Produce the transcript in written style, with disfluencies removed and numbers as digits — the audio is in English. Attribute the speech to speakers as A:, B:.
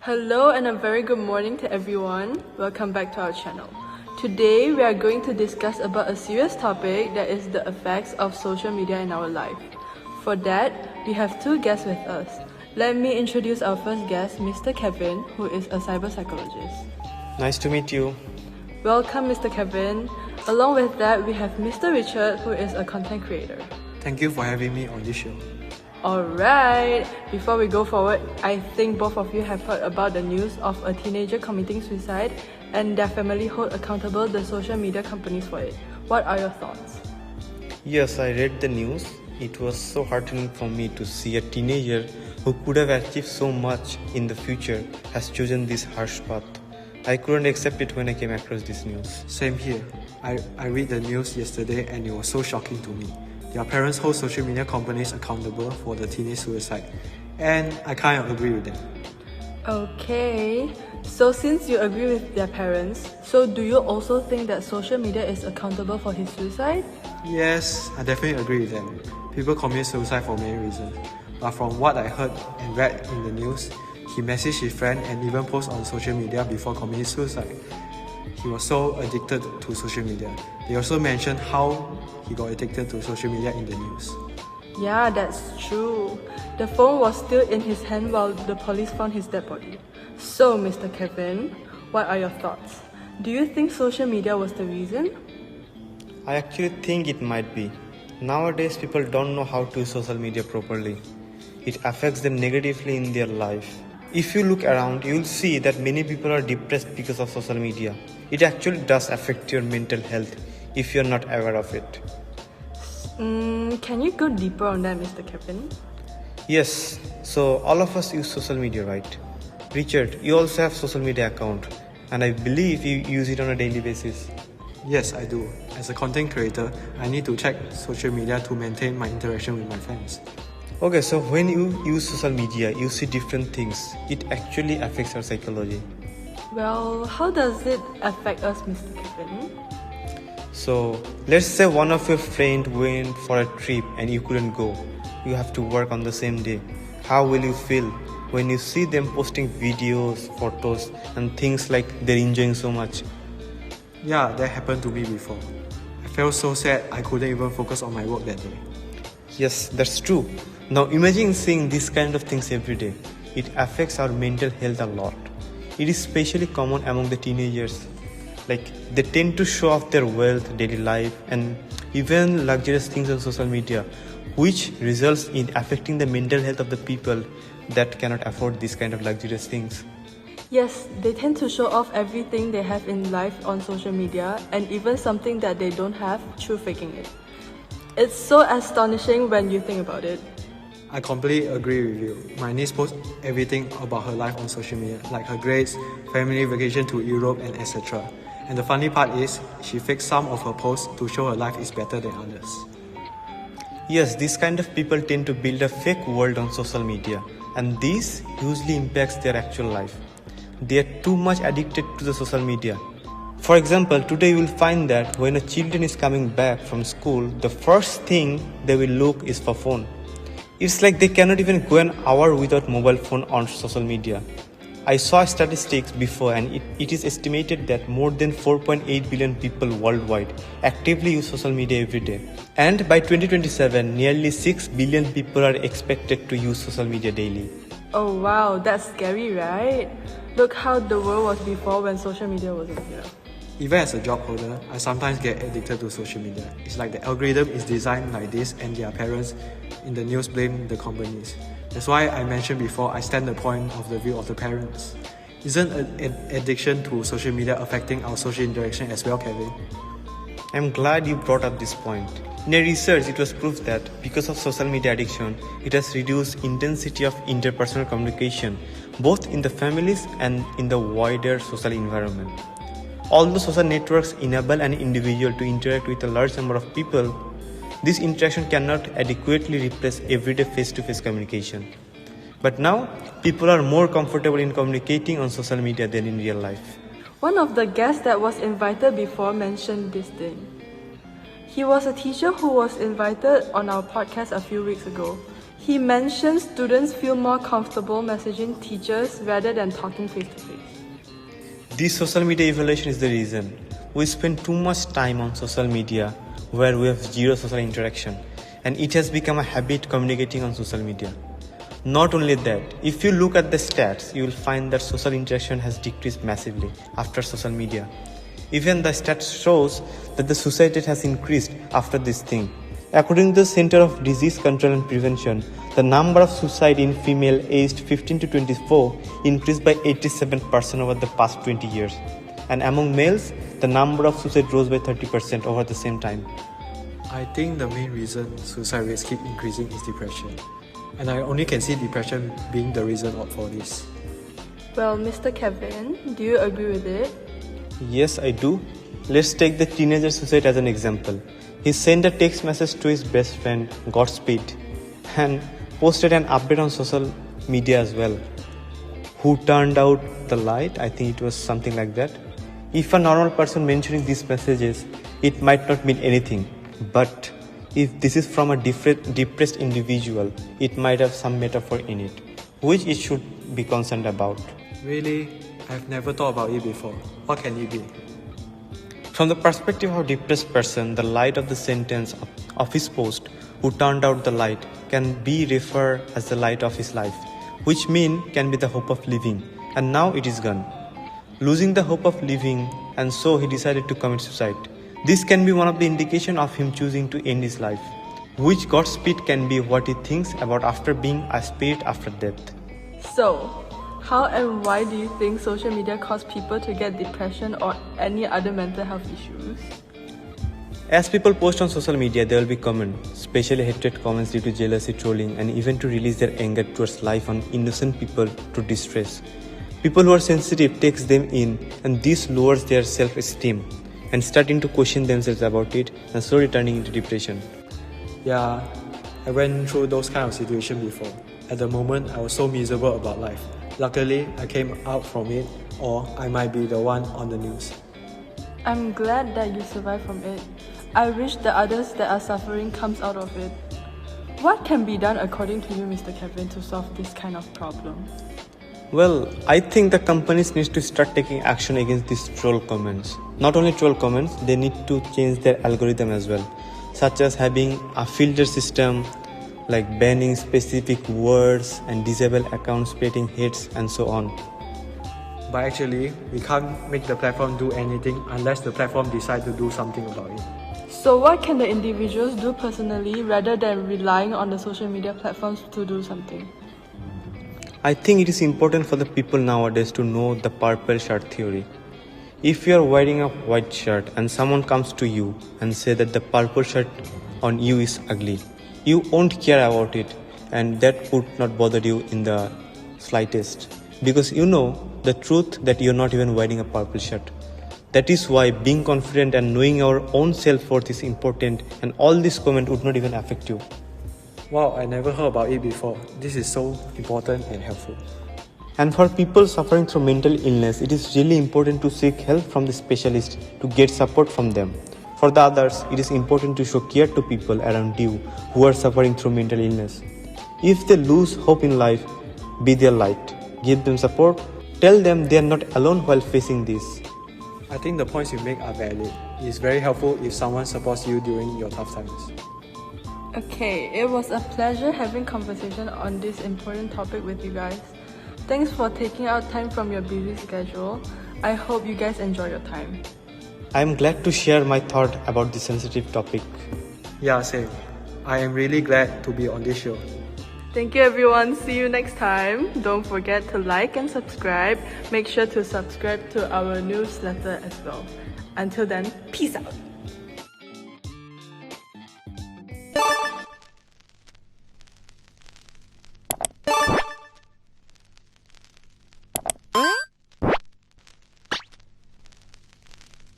A: Hello and a very good morning to everyone. Welcome back to our channel. Today we are going to discuss about a serious topic that is the effects of social media in our life. For that, we have two guests with us. Let me introduce our first guest, Mr. Kevin, who is a cyber psychologist.
B: Nice to meet you.
A: Welcome, Mr. Kevin. Along with that, we have Mr. Richard, who is a content creator.
C: Thank you for having me on this show.
A: Alright, before we go forward, I think both of you have heard about the news of a teenager committing suicide and their family hold accountable the social media companies for it. What are your thoughts?
B: Yes, I read the news. It was so heartening for me to see a teenager who could have achieved so much in the future has chosen this harsh path. I couldn't accept it when I came across this news.
C: Same here. I read the news yesterday and it was so shocking to me. Their parents hold social media companies accountable for the teenage suicide, and I kind of agree with them.
A: Okay, so since you agree with their parents, so do you also think that social media is accountable for his suicide?
C: Yes, I definitely agree with them. People commit suicide for many reasons, but from what I heard and read in the news, he messaged his friend and even posted on social media before committing suicide. He was so addicted to social media. They also mentioned how he got addicted to social media in the news.
A: Yeah, that's true. The phone was still in his hand while the police found his dead body. So, Mr. Kevin, what are your thoughts? Do you think social media was the reason?
B: I actually think it might be. Nowadays, people don't know how to use social media properly. It affects them negatively in their life. If you look around, you'll see that many people are depressed because of social media. It actually does affect your mental health if you're not aware of it.
A: Can you go deeper on that, Mr. Kevin?
B: Yes, so all of us use social media, right? Richard, you also have social media account, and I believe you use it on a daily basis.
C: Yes, I do. As a content creator, I need to check social media to maintain my interaction with my fans.
B: Okay, so when you use social media, you see different things. It actually affects our psychology.
A: Well, how does it affect us, Mr. Kevin?
B: So, let's say one of your friends went for a trip and you couldn't go. You have to work on the same day. How will you feel when you see them posting videos, photos, and things like they're enjoying so much?
C: Yeah, that happened to me before. I felt so sad I couldn't even focus on my work that day.
B: Yes, that's true. Now imagine seeing these kind of things every day. It affects our mental health a lot. It is especially common among the teenagers. Like, they tend to show off their wealth, daily life, and even luxurious things on social media, which results in affecting the mental health of the people that cannot afford these kind of luxurious things.
A: Yes, they tend to show off everything they have in life on social media and even something that they don't have through faking it. It's so astonishing when you think about it.
C: I completely agree with you. My niece posts everything about her life on social media, like her grades, family vacation to Europe, and etc. And the funny part is, she fakes some of her posts to show her life is better than others.
B: Yes, these kind of people tend to build a fake world on social media, and this usually impacts their actual life. They are too much addicted to the social media. For example, today you will find that when a children is coming back from school, the first thing they will look is for phone. It's like they cannot even go an hour without mobile phone on social media. I saw statistics before, and it is estimated that more than 4.8 billion people worldwide actively use social media every day. And by 2027, nearly 6 billion people are expected to use social media daily.
A: Oh wow, that's scary, right? Look how the world was before when social media wasn't here.
C: Even as a job holder, I sometimes get addicted to social media. It's like the algorithm is designed like this and their parents in the news blame the companies. That's why I mentioned before, I stand the point of the view of the parents. Isn't an addiction to social media affecting our social interaction as well, Kevin?
B: I'm glad you brought up this point. In a research, it was proved that because of social media addiction, it has reduced intensity of interpersonal communication, both in the families and in the wider social environment. Although social networks enable an individual to interact with a large number of people, this interaction cannot adequately replace everyday face-to-face communication. But now, people are more comfortable in communicating on social media than in real life.
A: One of the guests that was invited before mentioned this thing. He was a teacher who was invited on our podcast a few weeks ago. He mentions students feel more comfortable messaging teachers rather than talking face to face.
B: This social media evolution is the reason. We spend too much time on social media where we have zero social interaction, and it has become a habit communicating on social media. Not only that, if you look at the stats, you will find that social interaction has decreased massively after social media. Even the stats shows that the suicide rate has increased after this thing. According to the Center of Disease Control and Prevention, the number of suicide in female aged 15 to 24 increased by 87% over the past 20 years. And among males, the number of suicide rose by 30% over the same time.
C: I think the main reason suicide rates keep increasing is depression. And I only can see depression being the reason for this.
A: Well, Mr. Kevin, do you agree with it?
B: Yes, I do. Let's take the teenager suicide as an example. He sent a text message to his best friend, Godspeed, and posted an update on social media as well. Who turned out the light? I think it was something like that. If a normal person mentioning these messages, it might not mean anything. But if this is from a depressed individual, it might have some metaphor in it, which it should be concerned about.
C: Really? I've never thought about it before. What can it be?
B: From the perspective of a depressed person, the light of the sentence of his post, who turned out the light, can be referred as the light of his life, which can be the hope of living, and now it is gone. Losing the hope of living, and so he decided to commit suicide. This can be one of the indications of him choosing to end his life, which Godspeed can be what he thinks about after being a spirit after death.
A: So, how and why do you think social media cause people to get depression or any other mental health issues?
B: As people post on social media, there will be comments, especially hatred comments due to jealousy, trolling, and even to release their anger towards life on innocent people to distress. People who are sensitive takes them in, and this lowers their self-esteem and starting to question themselves about it and slowly turning into depression.
C: Yeah, I went through those kind of situations before. At the moment, I was so miserable about life. Luckily, I came out from it, or I might be the one on the news.
A: I'm glad that you survived from it. I wish the others that are suffering comes out of it. What can be done according to you, Mr. Kevin, to solve this kind of problem?
B: Well, I think the companies need to start taking action against these troll comments. Not only troll comments, they need to change their algorithm as well, such as having a filter system, like banning specific words and disable accounts spreading hates and so on.
C: But actually, we can't make the platform do anything unless the platform decides to do something about it.
A: So what can the individuals do personally rather than relying on the social media platforms to do something?
B: I think it is important for the people nowadays to know the purple shirt theory. If you are wearing a white shirt and someone comes to you and say that the purple shirt on you is ugly, you won't care about it, and that would not bother you in the slightest, because you know the truth that you're not even wearing a purple shirt. That is why being confident and knowing our own self-worth is important, and all this comment would not even affect you.
C: Wow, I never heard about it before. This is so important and helpful.
B: And for people suffering through mental illness, it is really important to seek help from the specialist to get support from them. For the others, it is important to show care to people around you who are suffering through mental illness. If they lose hope in life, be their light. Give them support. Tell them they are not alone while facing this.
C: I think the points you make are valid. It is very helpful if someone supports you during your tough times.
A: Okay, it was a pleasure having conversation on this important topic with you guys. Thanks for taking out time from your busy schedule. I hope you guys enjoy your time.
B: I am glad to share my thought about this sensitive topic.
C: Yeah, same. I am really glad to be on this show.
A: Thank you everyone. See you next time. Don't forget to like and subscribe. Make sure to subscribe to our newsletter as well. Until then, peace out.